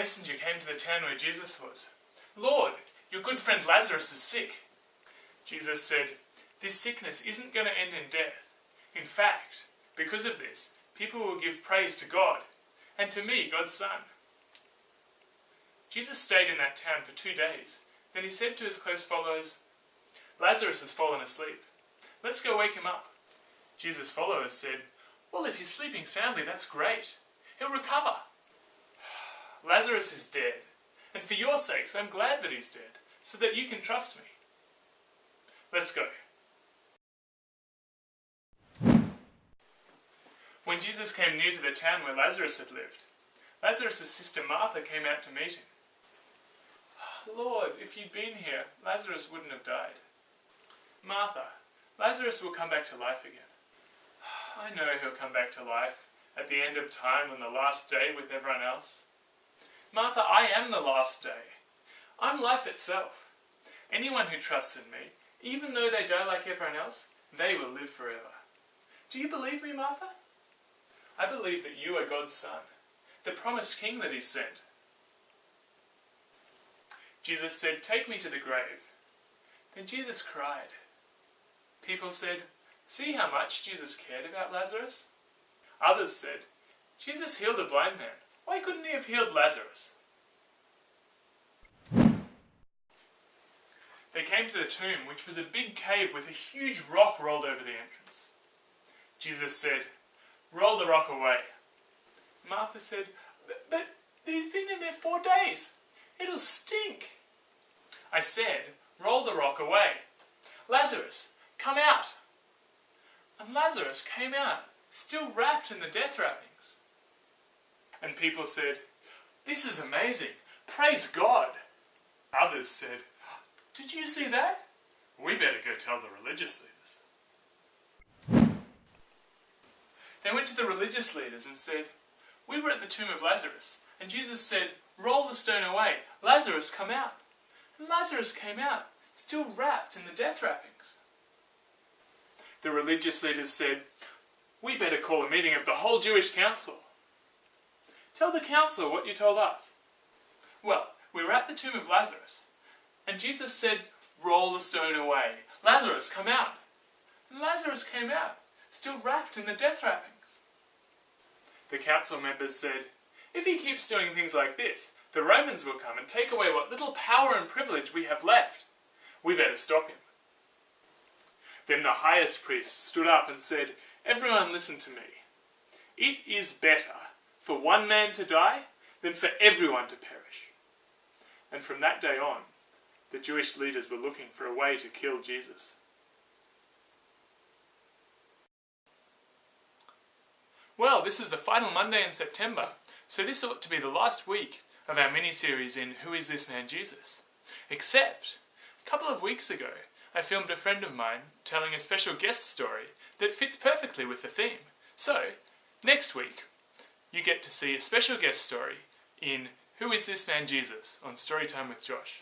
messenger came to the town where Jesus was. "Lord, your good friend Lazarus is sick." Jesus said, "This sickness isn't going to end in death. In fact, because of this, people will give praise to God, and to me, God's Son." Jesus stayed in that town for 2 days. Then he said to his close followers, "Lazarus has fallen asleep. Let's go wake him up." Jesus' followers said, "Well, if he's sleeping soundly, that's great. He'll recover." "Lazarus is dead, and for your sakes, I'm glad that he's dead, so that you can trust me. Let's go." When Jesus came near to the town where Lazarus had lived, Lazarus' sister Martha came out to meet him. "Lord, if you'd been here, Lazarus wouldn't have died." "Martha, Lazarus will come back to life again." "I know he'll come back to life at the end of time on the last day with everyone else." "Martha, I am the last day. I'm life itself. Anyone who trusts in me, even though they die like everyone else, they will live forever. Do you believe me, Martha?" "I believe that you are God's Son, the promised King that he sent." Jesus said, "Take me to the grave." Then Jesus cried. People said, "See how much Jesus cared about Lazarus?" Others said, "Jesus healed a blind man. Why couldn't he have healed Lazarus?" They came to the tomb, which was a big cave with a huge rock rolled over the entrance. Jesus said, "Roll the rock away." Martha said, But he's been in there 4 days. It'll stink." I said, "Roll the rock away. Lazarus, come out." And Lazarus came out, still wrapped in the death wrappings. And people said, "This is amazing. Praise God." Others said, "Did you see that? We better go tell the religious leaders." They went to the religious leaders and said, "We were at the tomb of Lazarus, and Jesus said, 'Roll the stone away. Lazarus, come out.' And Lazarus came out, still wrapped in the death wrappings." The religious leaders said, "We better call a meeting of the whole Jewish council." "Tell the council what you told us." "Well, we were at the tomb of Lazarus, and Jesus said, 'Roll the stone away. Lazarus, come out.' And Lazarus came out, still wrapped in the death wrappings." The council members said, "If he keeps doing things like this, the Romans will come and take away what little power and privilege we have left. We better stop him." Then the highest priest stood up and said, "Everyone listen to me. It is better for one man to die than for everyone to perish." And from that day on, the Jewish leaders were looking for a way to kill Jesus. Well, this is the final Monday in September, so this ought to be the last week of our mini-series in Who is this man Jesus? Except, a couple of weeks ago, I filmed a friend of mine telling a special guest story that fits perfectly with the theme. So, next week, you get to see a special guest story in Who is this man Jesus on Storytime with Josh.